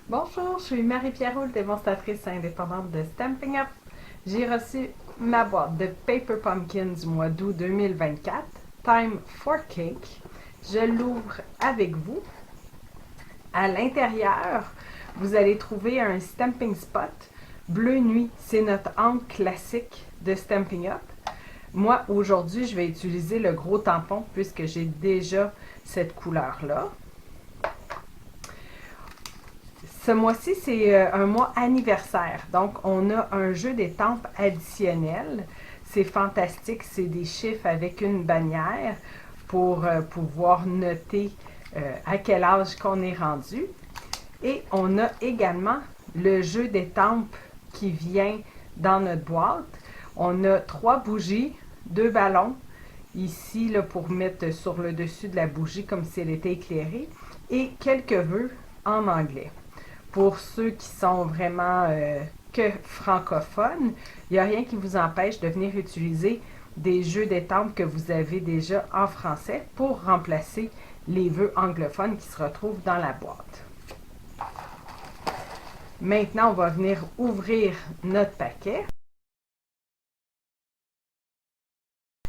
Bonjour, je suis Marie-Pierre Roule, démonstratrice indépendante de Stampin' Up. J'ai reçu ma boîte de Paper Pumpkin du mois d'août 2024, Time for Cake. Je l'ouvre avec vous. À l'intérieur, vous allez trouver un Stamping Spot. Bleu Nuit, c'est notre encre classique de Stampin' Up. Moi, aujourd'hui, je vais utiliser le gros tampon puisque j'ai déjà cette couleur-là. Ce mois-ci, c'est un mois anniversaire. Donc, on a un jeu d'étampes additionnel. C'est fantastique. C'est des chiffres avec une bannière pour pouvoir noter à quel âge qu'on est rendu. Et on a également le jeu d'étampes qui vient dans notre boîte. On a 3 bougies, 2 ballons, ici là, pour mettre sur le dessus de la bougie comme si elle était éclairée, et quelques vœux en anglais. Pour ceux qui sont vraiment que francophones, il n'y a rien qui vous empêche de venir utiliser des jeux d'étampes que vous avez déjà en français pour remplacer les vœux anglophones qui se retrouvent dans la boîte. Maintenant, on va venir ouvrir notre paquet.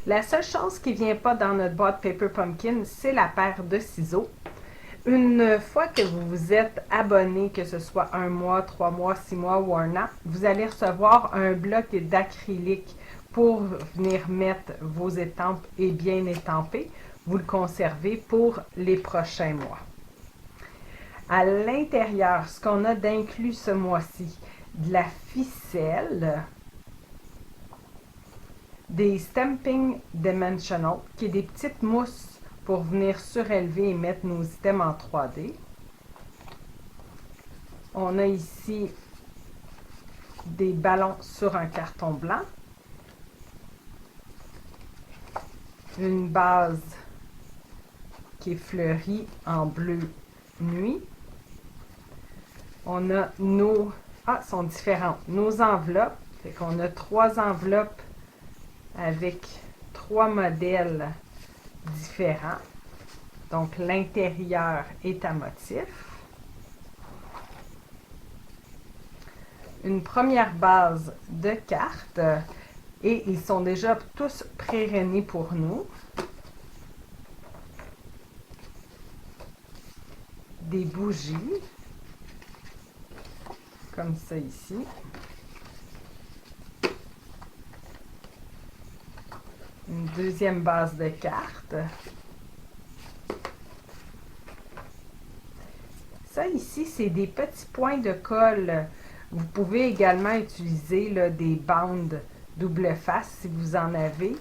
La seule chose qui ne vient pas dans notre boîte Paper Pumpkin, c'est la paire de ciseaux. Une fois que vous vous êtes abonné, que ce soit 1 mois, 3 mois, 6 mois ou 1 an, vous allez recevoir un bloc d'acrylique pour venir mettre vos étampes et bien étamper. Vous le conservez pour les prochains mois. À l'intérieur, ce qu'on a d'inclus ce mois-ci, de la ficelle, des Stamping Dimensional, qui est des petites mousses pour venir surélever et mettre nos items en 3D. On a ici des ballons sur un carton blanc. Une base qui est fleurie en bleu nuit. On a nos... Ah, sont différentes. Nos enveloppes. Fait qu'on a 3 enveloppes avec 3 modèles différents. Donc, l'intérieur est à motif. Une première base de cartes et ils sont déjà tous pré-rainés pour nous. Des bougies, comme ça ici. Une deuxième base de cartes. Ça ici, c'est des petits points de colle. Vous pouvez également utiliser là, des bandes double face si vous en avez,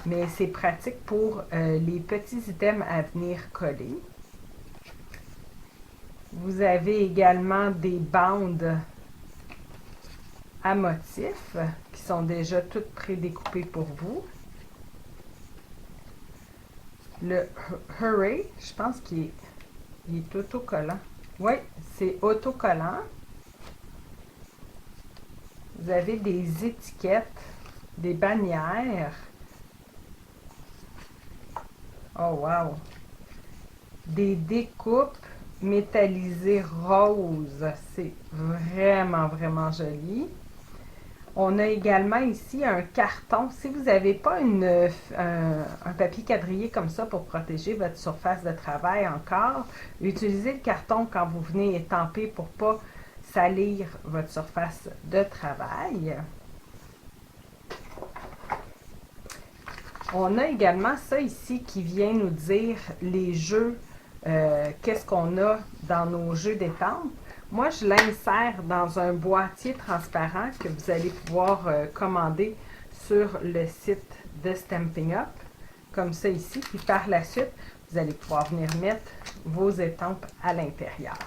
mais c'est pratique pour les petits items à venir coller. Vous avez également des bandes à motifs qui sont déjà toutes prédécoupées pour vous. Le Hooray, je pense qu'il est autocollant. Oui, c'est autocollant. Vous avez des étiquettes, des bannières. Oh wow! Des découpes métallisées roses. C'est vraiment, vraiment joli. On a également ici un carton. Si vous n'avez pas un papier quadrillé comme ça pour protéger votre surface de travail encore, utilisez le carton quand vous venez étamper pour ne pas salir votre surface de travail. On a également ça ici qui vient nous dire les jeux, qu'est-ce qu'on a dans nos jeux d'étampes. Moi, je l'insère dans un boîtier transparent que vous allez pouvoir commander sur le site de Stampin' Up, comme ça ici. Puis par la suite, vous allez pouvoir venir mettre vos étampes à l'intérieur.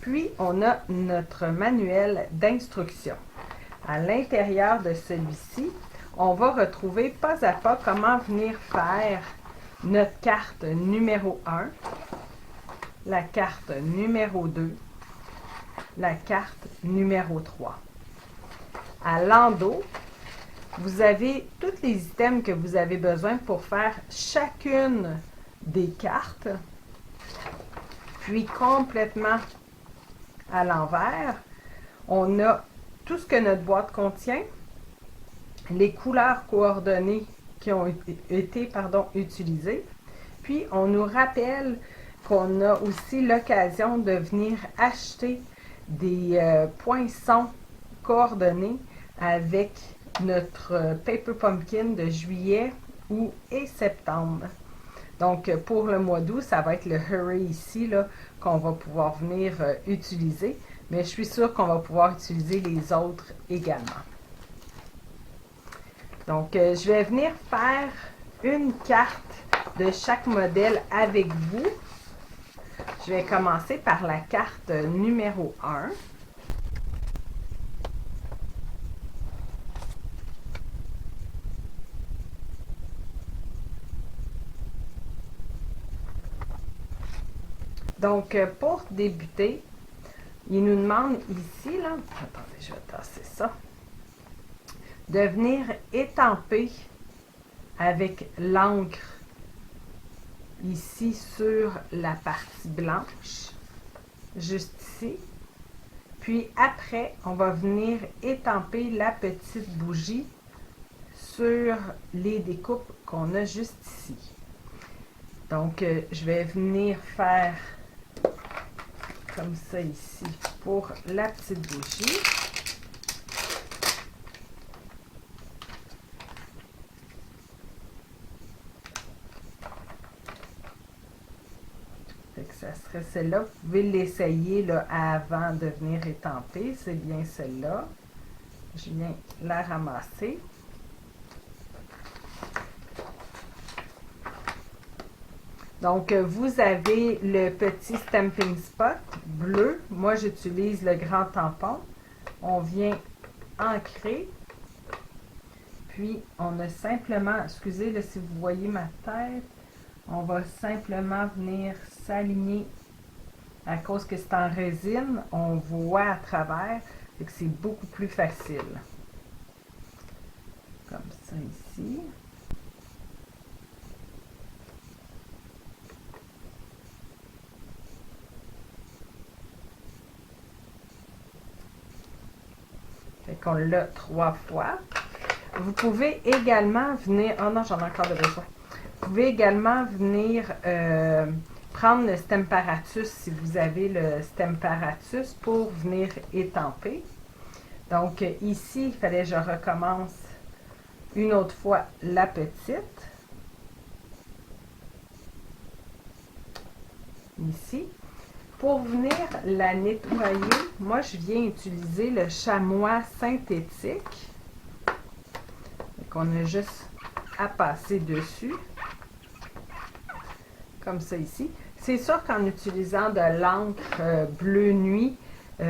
Puis, on a notre manuel d'instruction. À l'intérieur de celui-ci, on va retrouver pas à pas comment venir faire notre carte numéro 1, la carte numéro 2, la carte numéro 3. À l'endos, vous avez tous les items que vous avez besoin pour faire chacune des cartes, puis complètement à l'envers. On a tout ce que notre boîte contient, les couleurs coordonnées qui ont été utilisées. Puis, on nous rappelle qu'on a aussi l'occasion de venir acheter des poinçons coordonnés avec notre Paper Pumpkin de juillet, août et septembre. Donc, pour le mois d'août, ça va être le Hurry ici qu'on va pouvoir venir utiliser. Mais je suis sûre qu'on va pouvoir utiliser les autres également. Donc, je vais venir faire une carte de chaque modèle avec vous. Je vais commencer par la carte numéro 1. Donc, pour débuter, il nous demande ici, là, attendez, je vais tasser ça, de venir étamper avec l'encre ici sur la partie blanche, juste ici. Puis après, on va venir étamper la petite bougie sur les découpes qu'on a juste ici. Donc, je vais venir faire comme ça ici pour la petite bougie. Fait que ça serait celle-là. Vous pouvez l'essayer avant de venir étamper. C'est bien celle-là. Je viens la ramasser. Donc, vous avez le petit Stampin' Spot bleu. Moi, j'utilise le grand tampon. On vient ancrer. Puis, on a simplement, excusez là, si vous voyez ma tête, on va simplement venir s'aligner. À cause que c'est en résine, on voit à travers. Fait que c'est beaucoup plus facile. Comme ça ici. Fait qu'on l'a 3 fois. Vous pouvez également venir... Oh non, j'en ai encore de besoin. Vous pouvez également venir prendre le Stamparatus si vous avez le Stamparatus pour venir étamper. Donc ici, il fallait que je recommence une autre fois la petite. Ici. Pour venir la nettoyer, moi je viens utiliser le chamois synthétique. Donc on a juste à passer dessus. Comme ça ici. C'est sûr qu'en utilisant de l'encre bleu nuit, il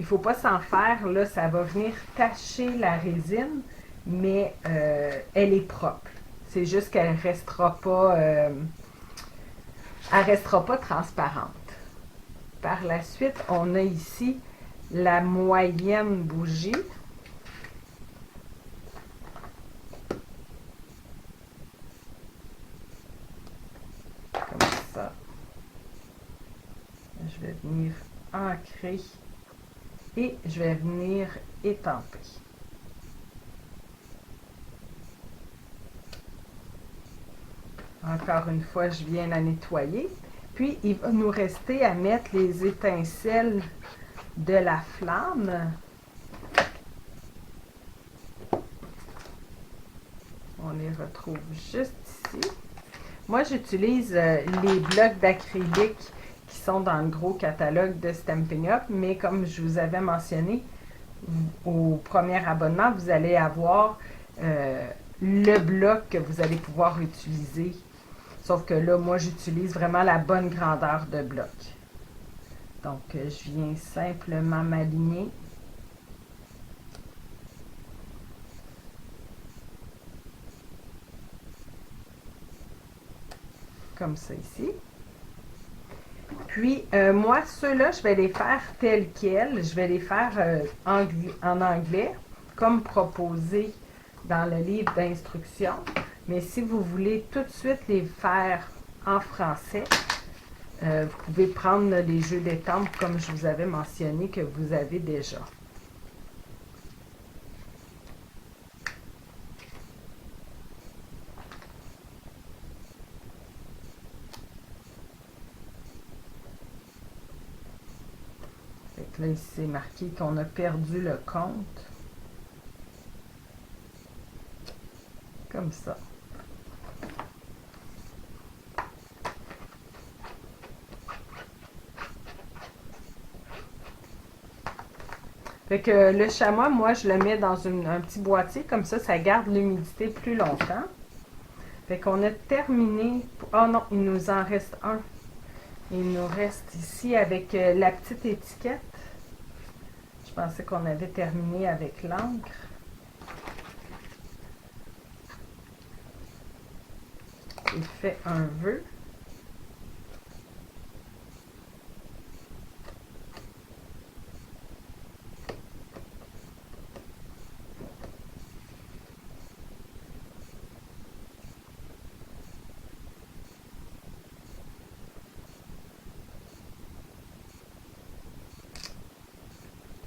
ne faut pas s'en faire. Là, ça va venir tacher la résine, mais elle est propre. C'est juste qu'elle ne restera pas transparente. Par la suite, on a ici la moyenne bougie. Comme ça. Je vais venir ancrer et je vais venir étamper. Encore une fois, je viens la nettoyer. Puis, il va nous rester à mettre les étincelles de la flamme. On les retrouve juste ici. Moi, j'utilise les blocs d'acrylique qui sont dans le gros catalogue de Stampin' Up, mais comme je vous avais mentionné, au premier abonnement, vous allez avoir le bloc que vous allez pouvoir utiliser. Sauf que là, moi, j'utilise vraiment la bonne grandeur de bloc. Donc, je viens simplement m'aligner. Comme ça ici. Puis, moi, ceux-là, je vais les faire tels quels. Je vais les faire en anglais, comme proposé dans le livre d'instructions. Mais si vous voulez tout de suite les faire en français, Vous pouvez prendre là, les jeux d'étampes comme je vous avais mentionné que vous avez déjà. Fait que là, ici, c'est marqué qu'on a perdu le compte. Comme ça. Fait que le chamois, moi, je le mets dans un petit boîtier, comme ça garde l'humidité plus longtemps. Fait qu'on a terminé. Oh non, il nous en reste un. Il nous reste ici avec la petite étiquette. Je pensais qu'on avait terminé avec l'encre. Il fait un vœu.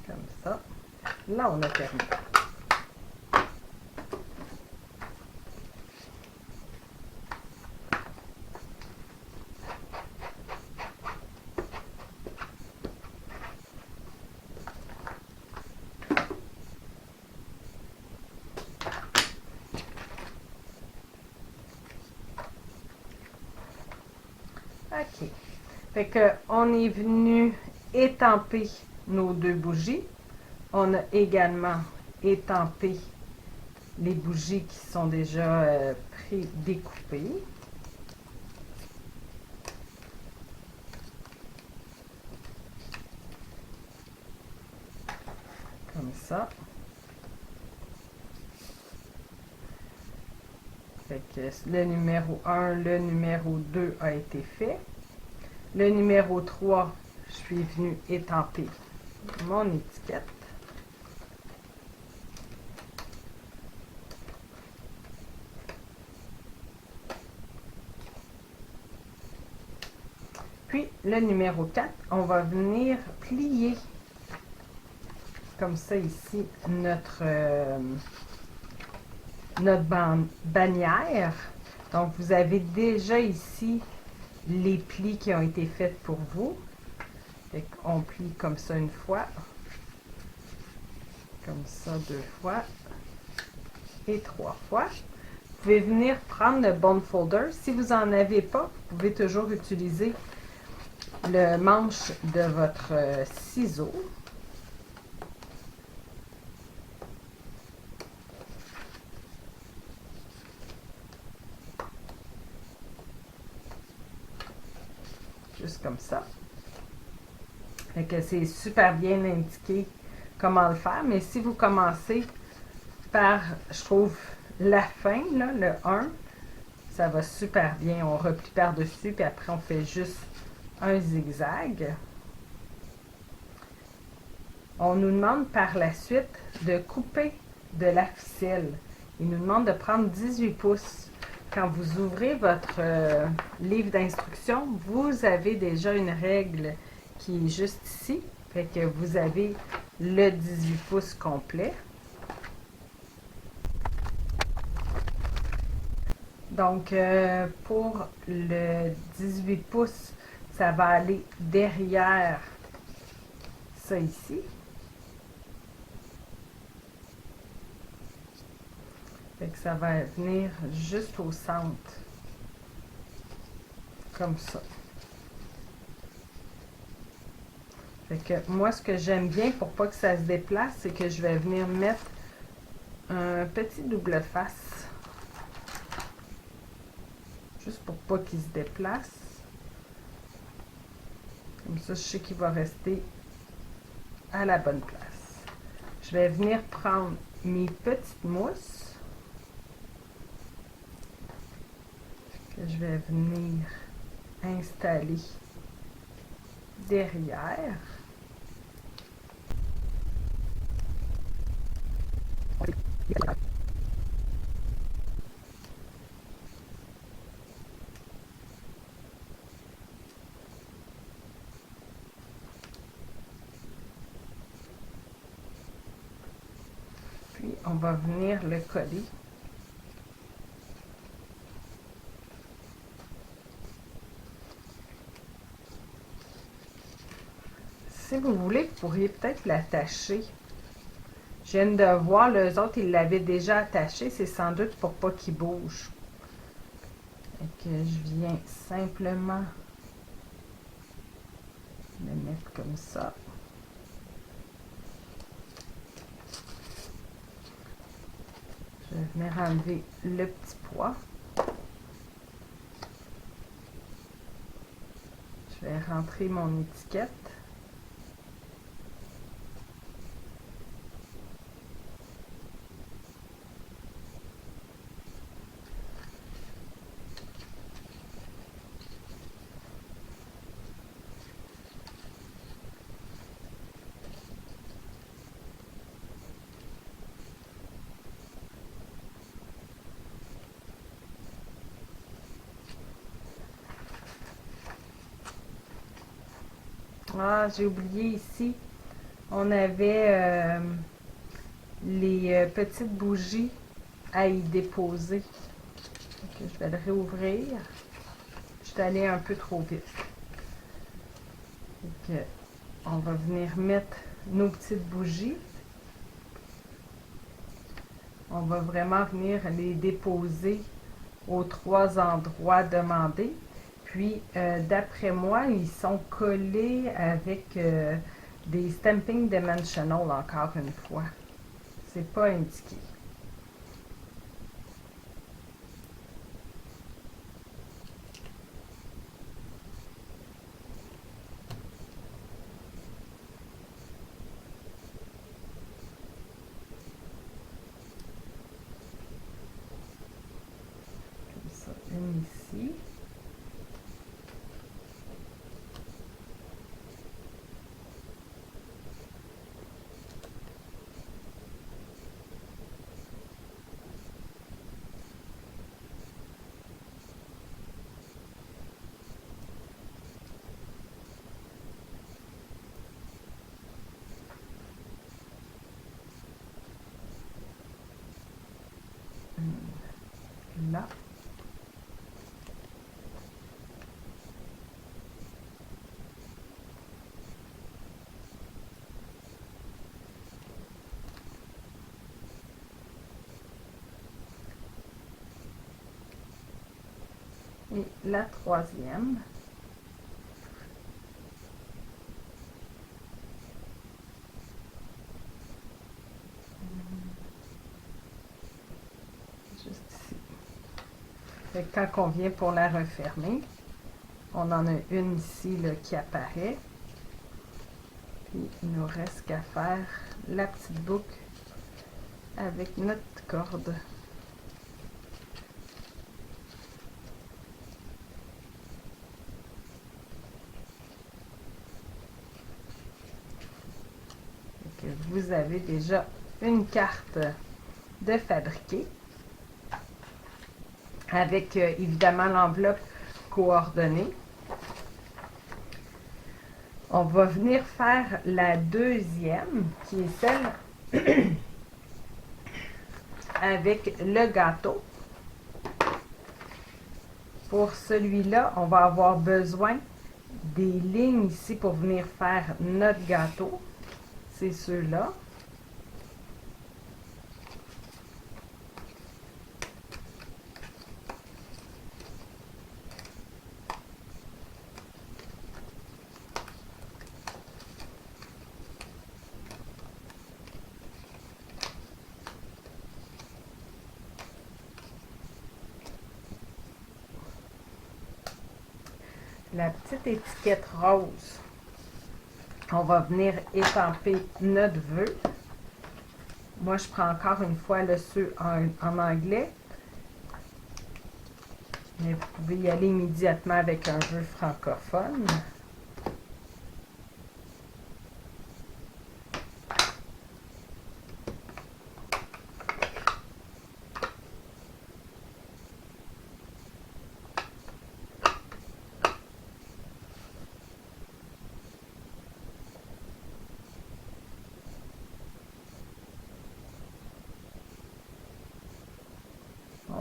Comme ça. Là, on a terminé. OK. Fait que on est venu étamper nos deux bougies. On a également étampé les bougies qui sont déjà pré-découpées. Comme ça. Fait que le numéro 1, le numéro 2 a été fait. Le numéro 3, je suis venue étamper mon étiquette. Puis le numéro 4, on va venir plier comme ça ici notre bannière. Donc vous avez déjà ici les plis qui ont été faits pour vous. On plie comme ça une fois, comme ça 2 fois et 3 fois. Vous pouvez venir prendre le bond folder. Si vous n'en avez pas, vous pouvez toujours utiliser le manche de votre ciseau. Juste comme ça. Fait que c'est super bien indiqué comment le faire, mais si vous commencez par, je trouve, la fin, là, le 1, ça va super bien. On replie par-dessus, puis après on fait juste un zigzag. On nous demande par la suite de couper de la ficelle. Il nous demande de prendre 18 pouces. Quand vous ouvrez votre livre d'instruction, vous avez déjà une règle qui est juste ici. Fait que vous avez le 18 pouces complet. Donc, pour le 18 pouces, ça va aller derrière ça ici. Fait que ça va venir juste au centre. Comme ça. Fait que moi, ce que j'aime bien pour pas que ça se déplace, c'est que je vais venir mettre un petit double face. Juste pour pas qu'il se déplace. Comme ça, je sais qu'il va rester à la bonne place. Je vais venir prendre mes petites mousses. Que je vais venir installer derrière. on va venir le coller. Si vous voulez, vous pourriez peut-être l'attacher. Je viens de voir, les autres, ils l'avaient déjà attaché. C'est sans doute pour pas qu'il bouge. Et que je viens simplement le mettre comme ça. Je vais venir enlever le petit pois. Je vais rentrer mon étiquette. Ah, j'ai oublié ici, on avait les petites bougies à y déposer. Donc, je vais le réouvrir. Je suis allée un peu trop vite. Donc, on va venir mettre nos petites bougies. On va vraiment venir les déposer aux 3 endroits demandés. Puis, d'après moi, ils sont collés avec des Stamping Dimensional, encore une fois. C'est pas indiqué. Comme ça, une ici. Là. Et la troisième. Juste ici. Fait que quand on vient pour la refermer, on en a une ici là, qui apparaît. Puis il nous reste qu'à faire la petite boucle avec notre corde. Et que vous avez déjà une carte de fabriquer avec évidemment l'enveloppe coordonnée. On va venir faire la deuxième, qui est celle avec le gâteau. Pour celui-là, on va avoir besoin des lignes ici pour venir faire notre gâteau. C'est ceux-là. La petite étiquette rose, on va venir étamper notre vœu. Moi, je prends encore une fois le ceux en anglais. Mais vous pouvez y aller immédiatement avec un vœu francophone.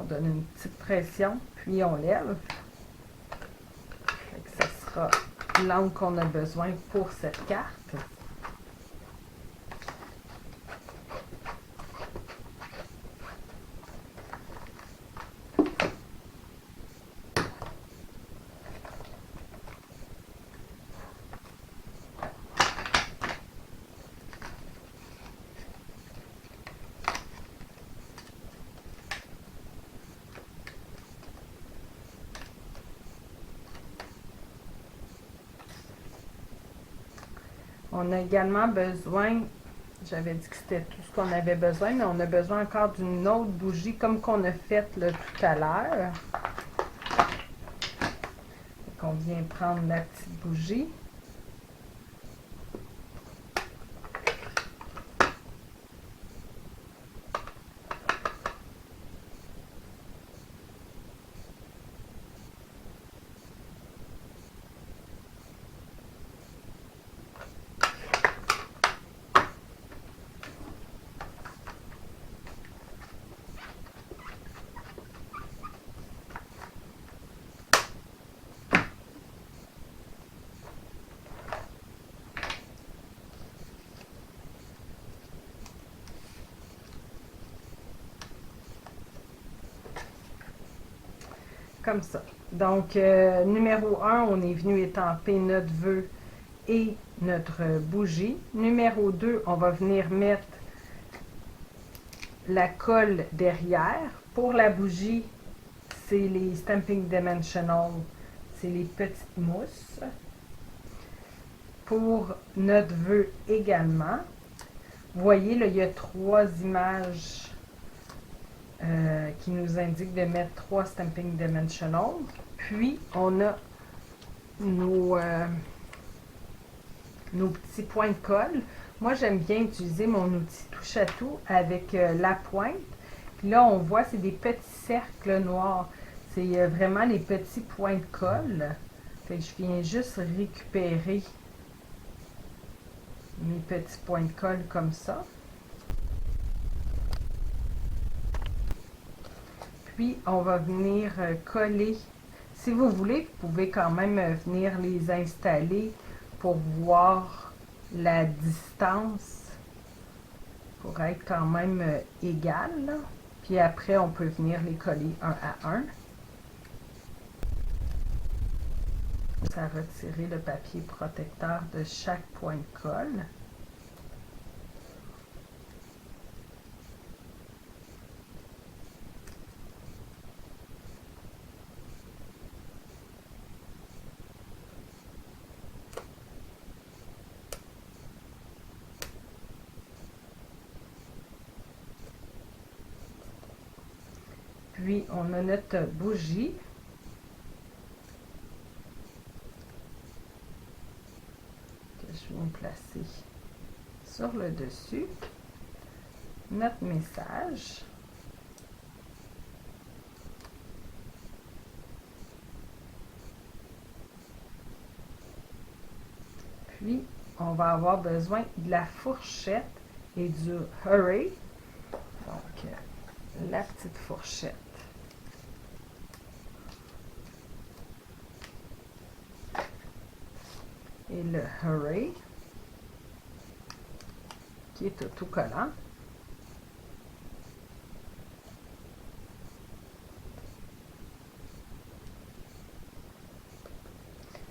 donne une petite pression, puis on lève. Fait que ce sera l'angle qu'on a besoin pour cette carte. On a également besoin, j'avais dit que c'était tout ce qu'on avait besoin, mais on a besoin encore d'une autre bougie comme qu'on a fait là, tout à l'heure. On vient prendre la petite bougie. Comme ça. Donc, numéro 1, on est venu étamper notre vœu et notre bougie. Numéro 2, on va venir mettre la colle derrière. Pour la bougie, c'est les Stamping Dimensional, c'est les petites mousses. Pour notre vœu également, vous voyez, là, il y a 3 images qui nous indiquent de mettre 3 Stamping Dimensional. Puis, on a nos petits points de colle. Moi, j'aime bien utiliser mon outil touche à tout avec la pointe. Puis là, on voit, c'est des petits cercles noirs. C'est vraiment les petits points de colle. Fait que je viens juste récupérer mes petits points de colle comme ça. Puis, on va venir coller. Si vous voulez, vous pouvez quand même venir les installer pour voir la distance pour être quand même égale. Puis après, on peut venir les coller un à un. Ça va retirer le papier protecteur de chaque point de colle. Puis, on a notre bougie. Que je viens placer sur le dessus. Notre message. Puis, on va avoir besoin de la fourchette et du hurry. Donc, la petite fourchette. Et le hurry, qui est autocollant.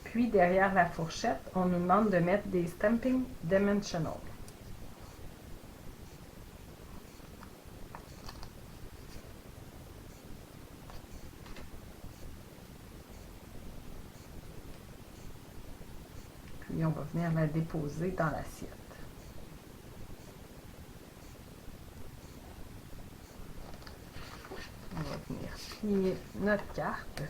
Puis, derrière la fourchette, on nous demande de mettre des Stamping Dimensional. Puis, on va venir la déposer dans l'assiette. On va venir plier notre carte.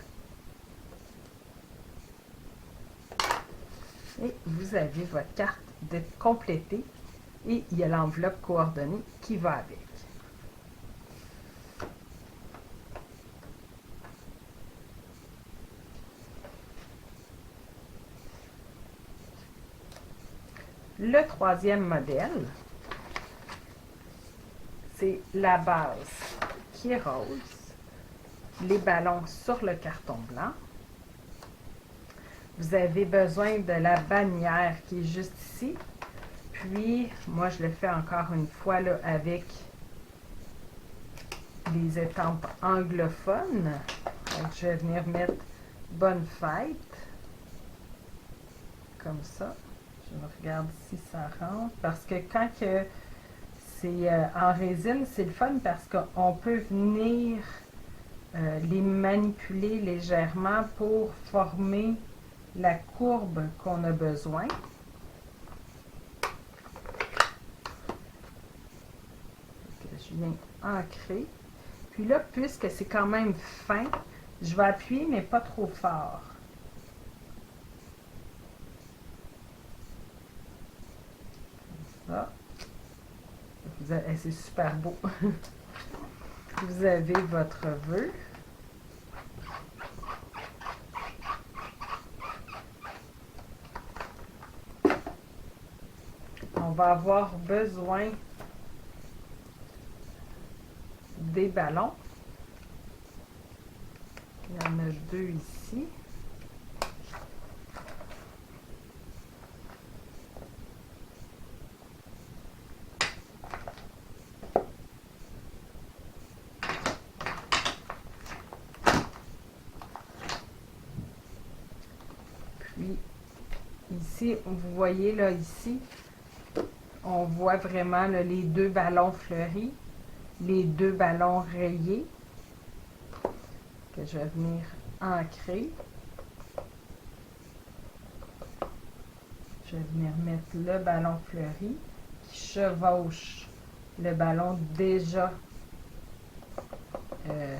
Et vous avez votre carte d'être complétée et il y a l'enveloppe coordonnée qui va avec. Le troisième modèle, c'est la base qui est rose les ballons sur le carton blanc. Vous avez besoin de la bannière qui est juste ici. Puis, moi, je le fais encore une fois là, avec les estampes anglophones. Donc, je vais venir mettre Bonne fête. Comme ça. Je regarde si ça rentre. Parce que quand c'est en résine, c'est le fun parce qu'on peut venir les manipuler légèrement pour former la courbe qu'on a besoin. Je viens ancrer. Puis là, puisque c'est quand même fin, je vais appuyer, mais pas trop fort. Comme ça. C'est super beau. Vous avez votre vœu. On va avoir besoin des ballons. Il y en a 2 ici. Puis ici, vous voyez là ici, on voit vraiment là, les 2 ballons fleuris, les 2 ballons rayés que je vais venir ancrer. Je vais venir mettre le ballon fleuri qui chevauche le ballon déjà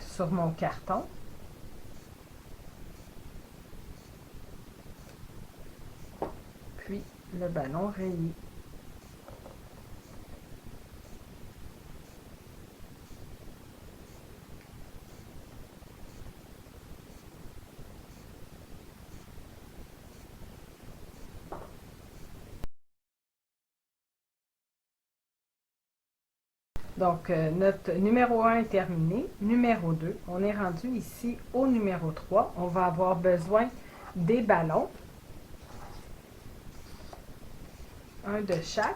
sur mon carton. Puis le ballon rayé. Donc, notre numéro 1 est terminé. Numéro 2, on est rendu ici au numéro 3. On va avoir besoin des ballons. Un de chaque.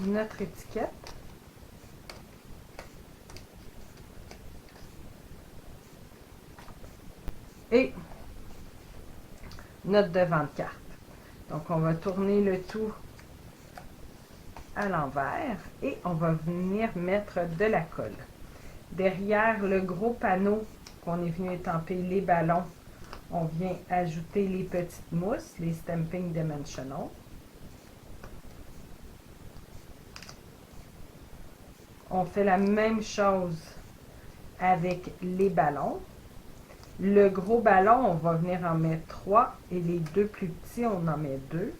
Notre étiquette. Et notre devant de carte. Donc, on va tourner le tout à l'envers et on va venir mettre de la colle. Derrière le gros panneau qu'on est venu étamper les ballons, on vient ajouter les petites mousses, les Stamping Dimensional. On fait la même chose avec les ballons. Le gros ballon, on va venir en mettre 3 et les 2 plus petits, on en met 2.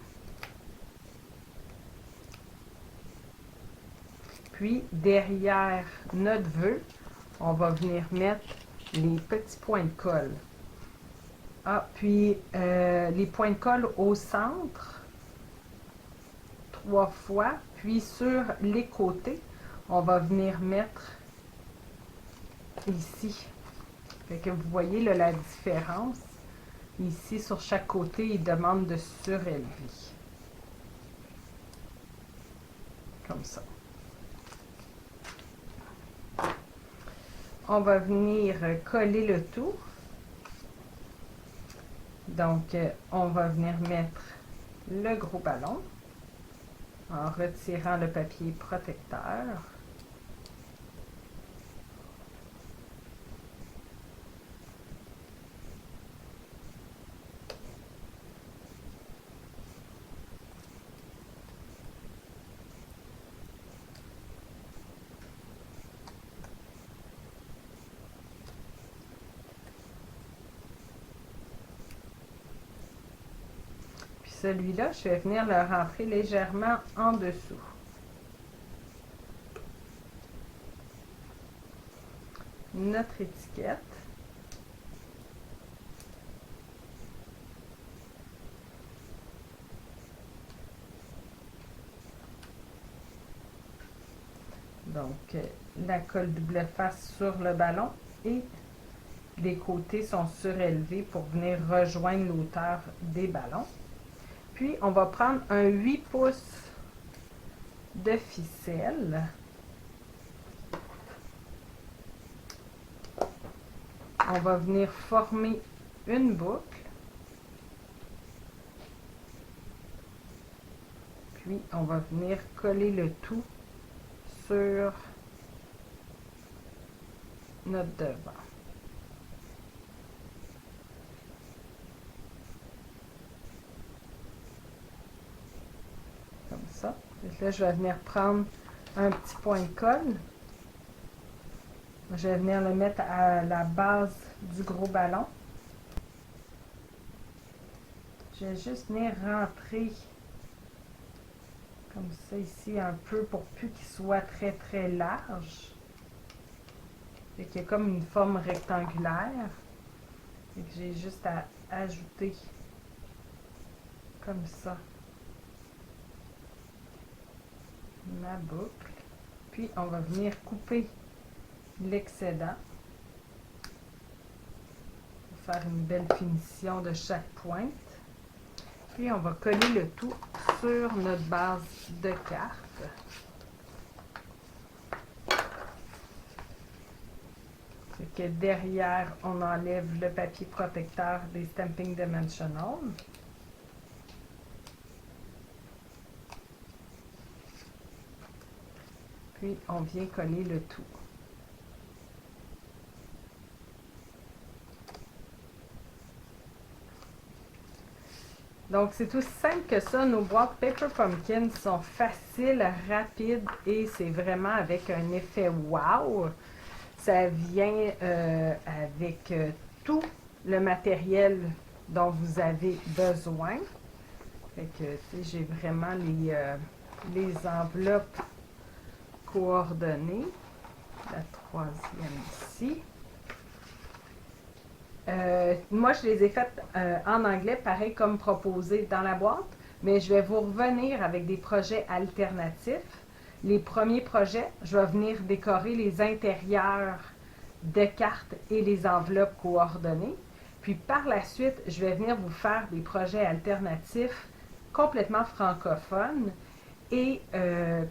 Puis, derrière notre vœu, on va venir mettre les petits points de colle. Puis les points de colle au centre, 3 fois. Puis sur les côtés, on va venir mettre ici. Fait que vous voyez là, la différence. Ici, sur chaque côté, il demande de surélever. Comme ça. On va venir coller le tout. Donc, on va venir mettre le gros ballon en retirant le papier protecteur. Celui-là, je vais venir le rentrer légèrement en dessous. Notre étiquette. Donc, la colle double face sur le ballon et les côtés sont surélevés pour venir rejoindre l'hauteur des ballons. Puis, on va prendre un 8 pouces de ficelle. On va venir former une boucle. Puis, on va venir coller le tout sur notre devant. Comme ça. Et là, je vais venir prendre un petit point de colle. Je vais venir le mettre à la base du gros ballon. Je vais juste venir rentrer comme ça ici un peu pour plus qu'il soit très très large. Et qu'il y a comme une forme rectangulaire. Et que j'ai juste à ajouter comme ça ma boucle. Puis on va venir couper l'excédent pour faire une belle finition de chaque pointe. Puis on va coller le tout sur notre base de carte. C'est que derrière, on enlève le papier protecteur des Stamping Dimensional. Puis on vient coller le tout. Donc, c'est aussi simple que ça. Nos boîtes Paper Pumpkin sont faciles, rapides et c'est vraiment avec un effet wow. Ça vient avec tout le matériel dont vous avez besoin. Fait que, tu sais, j'ai vraiment les enveloppes coordonnées. La troisième ici. Moi, je les ai faites en anglais, pareil comme proposé dans la boîte, mais je vais vous revenir avec des projets alternatifs. Les premiers projets, je vais venir décorer les intérieurs de cartes et les enveloppes coordonnées. Puis par la suite, je vais venir vous faire des projets alternatifs complètement francophones et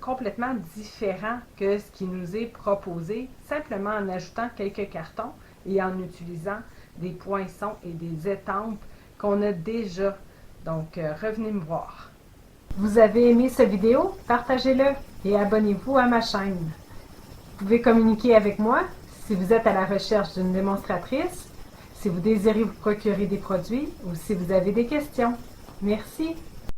complètement différents que ce qui nous est proposé, simplement en ajoutant quelques cartons et en utilisant des poinçons et des étampes qu'on a déjà. Donc, revenez me voir. Vous avez aimé cette vidéo? Partagez-le et abonnez-vous à ma chaîne. Vous pouvez communiquer avec moi si vous êtes à la recherche d'une démonstratrice, si vous désirez vous procurer des produits ou si vous avez des questions. Merci.